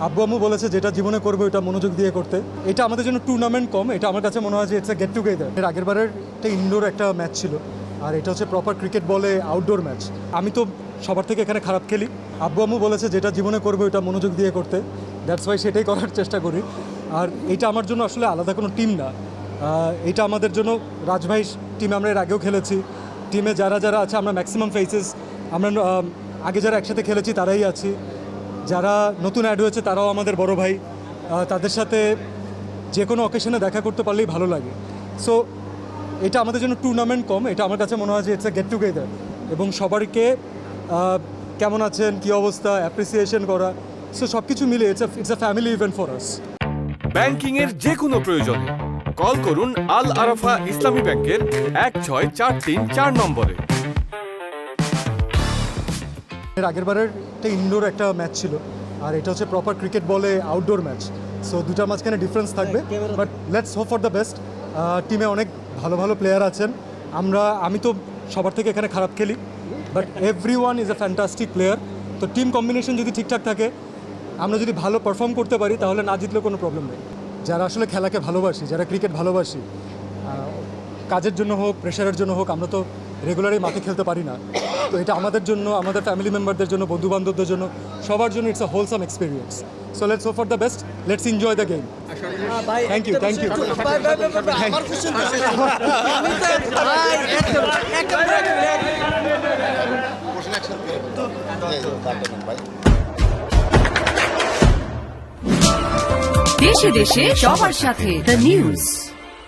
আব্বু আম্মু বলেছে যেটা জীবনে করবে ওটা মনোযোগ দিয়ে করতে। এটা আমাদের জন্য টুর্নামেন্ট কম, এটা আমার কাছে মনে হয় যে ইটস এ গেট টুগেদার। এর আগের বারের একটা ইনডোর একটা ম্যাচ ছিল, আর এটা হচ্ছে প্রপার ক্রিকেট বলে আউটডোর ম্যাচ। আমি তো সবার থেকে এখানে খারাপ খেলি। আব্বু আম্মু বলেছে যেটা জীবনে করবে ওটা মনোযোগ দিয়ে করতে, দ্যাটস ওয়াই সেটাই করার চেষ্টা করি। আর এটা আমার জন্য আসলে আলাদা কোনো টিম না, এটা আমাদের জন্য রাজভাই টিমে আমরা এর আগেও খেলেছি। টিমে যারা যারা আছে আমরা ম্যাক্সিমাম ফেসেস আমরা আগে যারা একসাথে খেলেছি তারাই আছি, যারা নতুন অ্যাড হয়েছে তারাও আমাদের বড় ভাই। তাদের সাথে যে কোনো অকেশনে দেখা করতে পারলেই ভালো লাগে। সো এটা আমাদের জন্য টুর্নামেন্ট কম, এটা আমার কাছে মনে হয় যে ইটস এ গেট টুগেদার, এবং সবাইকে কেমন আছেন, কী অবস্থা, অ্যাপ্রিসিয়েশন করা। সো সব কিছু মিলে it's a family event for us. ব্যাংকিংয়ের যে কোনো প্রয়োজনে কল করুন আল আরাফা ইসলামী ব্যাংকের 1643 নম্বরে। এর আগের বারের একটা ইনডোর একটা ম্যাচ ছিল, আর এটা হচ্ছে প্রপার ক্রিকেট বলে আউটডোর ম্যাচ। সো দুটার মাঝখানে ডিফারেন্স থাকবে, but let's hope for the best. টিমে অনেক ভালো ভালো প্লেয়ার আছেন। আমি তো সবার থেকে এখানে খারাপ খেলি, but every one is a fantastic player. তো টিম কম্বিনেশন যদি ঠিকঠাক থাকে, আমরা যদি ভালো পারফর্ম করতে পারি, তাহলে না জিতলেও কোনো প্রবলেম নেই। যারা আসলে খেলাকে ভালোবাসি, যারা ক্রিকেট ভালোবাসি, কাজের জন্য হোক, প্রেশারের জন্য হোক, আমরা তো রেগুলারই মাঠে খেলতে পারি না। তো এটা আমাদের জন্য, আমাদের ফ্যামিলি মেম্বারদের জন্য, বন্ধুবান্ধবদের জন্য, সবার জন্য it's a wholesome experience. So let's hope for the best, let's enjoy the game. Thank you, thank you. দেশে দেশে সবার সাথে দ্য নিউজ।